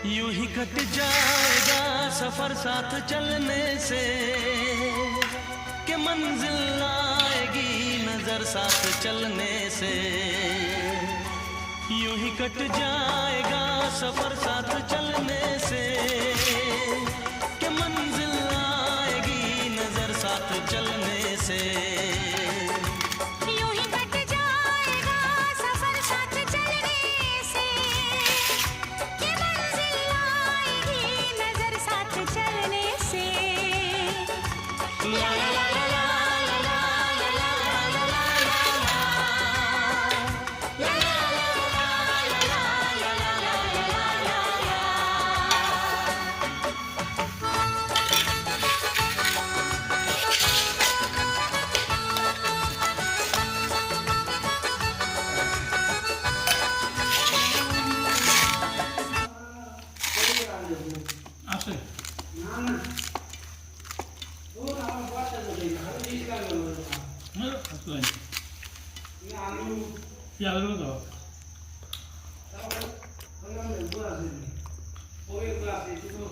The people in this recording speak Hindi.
यूं ही कट जाएगा सफर साथ चलने से, कि मंजिल आएगी नजर साथ चलने से। यूं ही कट जाएगा सफर साथ चलने से, कि मंजिल आएगी नजर साथ चलने से। আসে না না ও আমার বাচ্চা যাবে না আমি ইসলাম বলবো না আসলে না আমি ইয়া হলো তো তাহলে বলা আছে ওই ক্লাসে শুধু